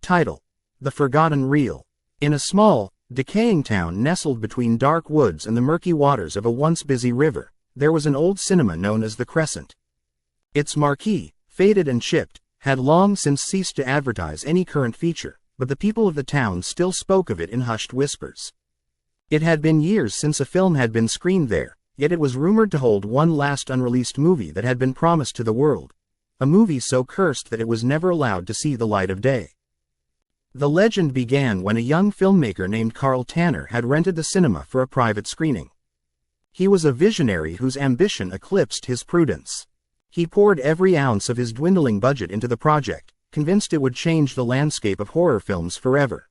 Title: The Forgotten Reel. In a small, decaying town nestled between dark woods and the murky waters of a once busy river, there was an old cinema known as the Crescent. Its marquee, faded and chipped, had long since ceased to advertise any current feature, but the people of the town still spoke of it in hushed whispers. It had been years since a film had been screened there, yet it was rumored to hold one last unreleased movie that had been promised to the world, a movie so cursed that it was never allowed to see the light of day. The legend began when a young filmmaker named Carl Tanner had rented the cinema for a private screening. He was a visionary whose ambition eclipsed his prudence. He poured every ounce of his dwindling budget into the project, convinced it would change the landscape of horror films forever.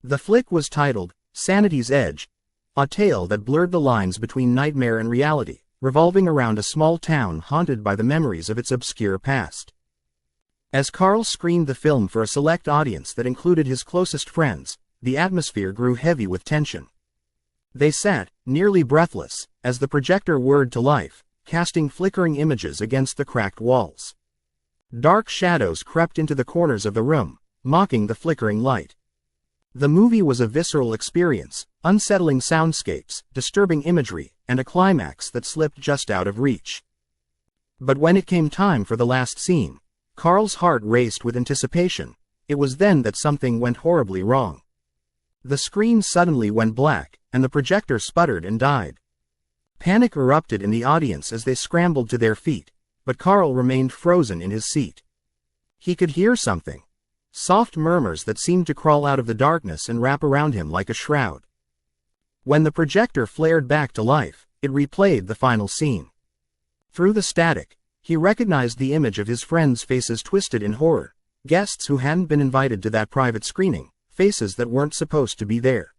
The flick was titled Sanity's Edge, a tale that blurred the lines between nightmare and reality, revolving around a small town haunted by the memories of its obscure past. As Carl screened the film for a select audience that included his closest friends, the atmosphere grew heavy with tension. They sat, nearly breathless, as the projector whirred to life, casting flickering images against the cracked walls. Dark shadows crept into the corners of the room, mocking the flickering light. The movie was a visceral experience, unsettling soundscapes, disturbing imagery, and a climax that slipped just out of reach. But when it came time for the last scene, Carl's heart raced with anticipation. It was then that something went horribly wrong. The screen suddenly went black, and the projector sputtered and died. Panic erupted in the audience as they scrambled to their feet, but Carl remained frozen in his seat. He could hear something. Soft murmurs that seemed to crawl out of the darkness and wrap around him like a shroud. When the projector flared back to life, it replayed the final scene. Through the static, he recognized the image of his friends' faces twisted in horror, guests who hadn't been invited to that private screening, faces that weren't supposed to be there.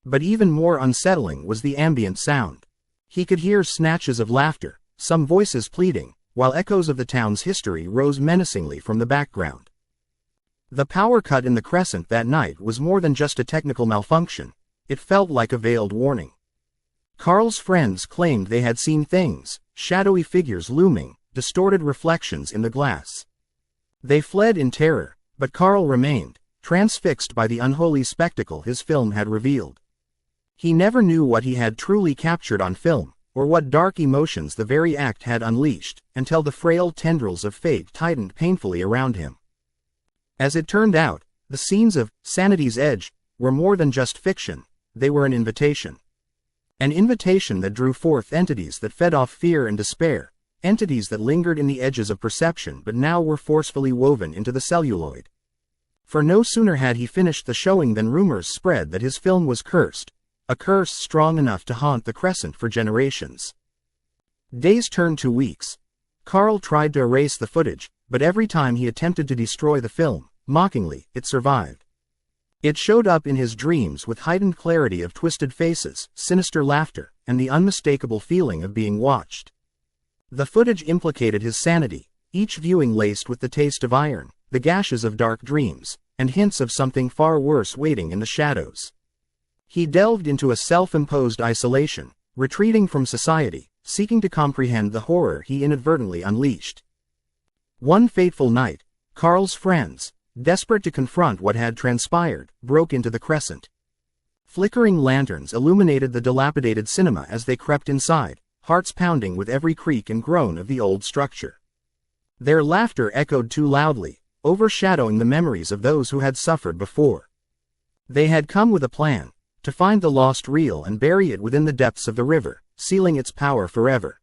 But even more unsettling was the ambient sound. He could hear snatches of laughter, some voices pleading, while echoes of the town's history rose menacingly from the background. The power cut in the Crescent that night was more than just a technical malfunction. It felt like a veiled warning. Carl's friends claimed they had seen things, shadowy figures looming, distorted reflections in the glass. They fled in terror, but Carl remained, transfixed by the unholy spectacle his film had revealed. He never knew what he had truly captured on film, or what dark emotions the very act had unleashed, until the frail tendrils of fate tightened painfully around him. As it turned out, the scenes of Sanity's Edge were more than just fiction. They were an invitation. An invitation that drew forth entities that fed off fear and despair, entities that lingered in the edges of perception but now were forcefully woven into the celluloid. For no sooner had he finished the showing than rumors spread that his film was cursed, a curse strong enough to haunt the Crescent for generations. Days turned to weeks. Carl tried to erase the footage, but every time he attempted to destroy the film, mockingly, it survived. It showed up in his dreams with heightened clarity of twisted faces, sinister laughter, and the unmistakable feeling of being watched. The footage implicated his sanity, each viewing laced with the taste of iron, the gashes of dark dreams, and hints of something far worse waiting in the shadows. He delved into a self-imposed isolation, retreating from society, seeking to comprehend the horror he inadvertently unleashed. One fateful night, Carl's friends, desperate to confront what had transpired, broke into the Crescent. Flickering lanterns illuminated the dilapidated cinema as they crept inside, hearts pounding with every creak and groan of the old structure. Their laughter echoed too loudly, overshadowing the memories of those who had suffered before. They had come with a plan, to find the lost reel and bury it within the depths of the river, sealing its power forever.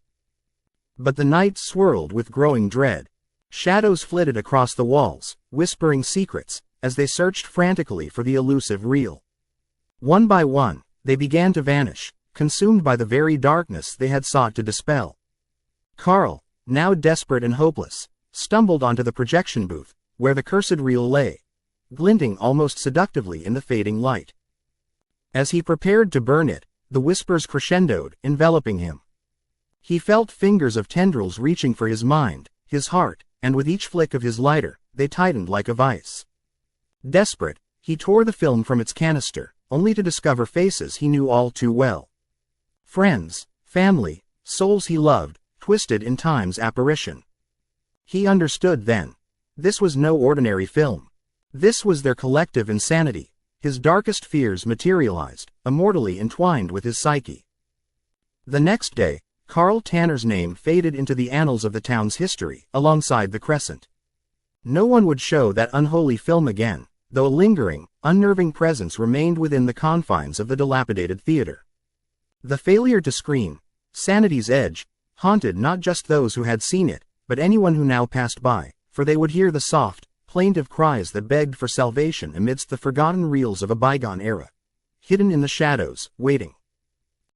But the night swirled with growing dread. Shadows flitted across the walls, whispering secrets, as they searched frantically for the elusive reel. One by one, they began to vanish, consumed by the very darkness they had sought to dispel. Carl, now desperate and hopeless, stumbled onto the projection booth, where the cursed reel lay, glinting almost seductively in the fading light. As he prepared to burn it, the whispers crescendoed, enveloping him. He felt fingers of tendrils reaching for his mind, his heart, and with each flick of his lighter, they tightened like a vice. Desperate, he tore the film from its canister, only to discover faces he knew all too well. Friends, family, souls he loved, twisted in time's apparition. He understood then. This was no ordinary film. This was their collective insanity. His darkest fears materialized, immortally entwined with his psyche. The next day, Carl Tanner's name faded into the annals of the town's history, alongside the Crescent. No one would show that unholy film again, though a lingering, unnerving presence remained within the confines of the dilapidated theater. The failure to screen, Sanity's edge, haunted not just those who had seen it, but anyone who now passed by, for they would hear the soft, plaintive cries that begged for salvation amidst the forgotten reels of a bygone era. Hidden in the shadows, waiting.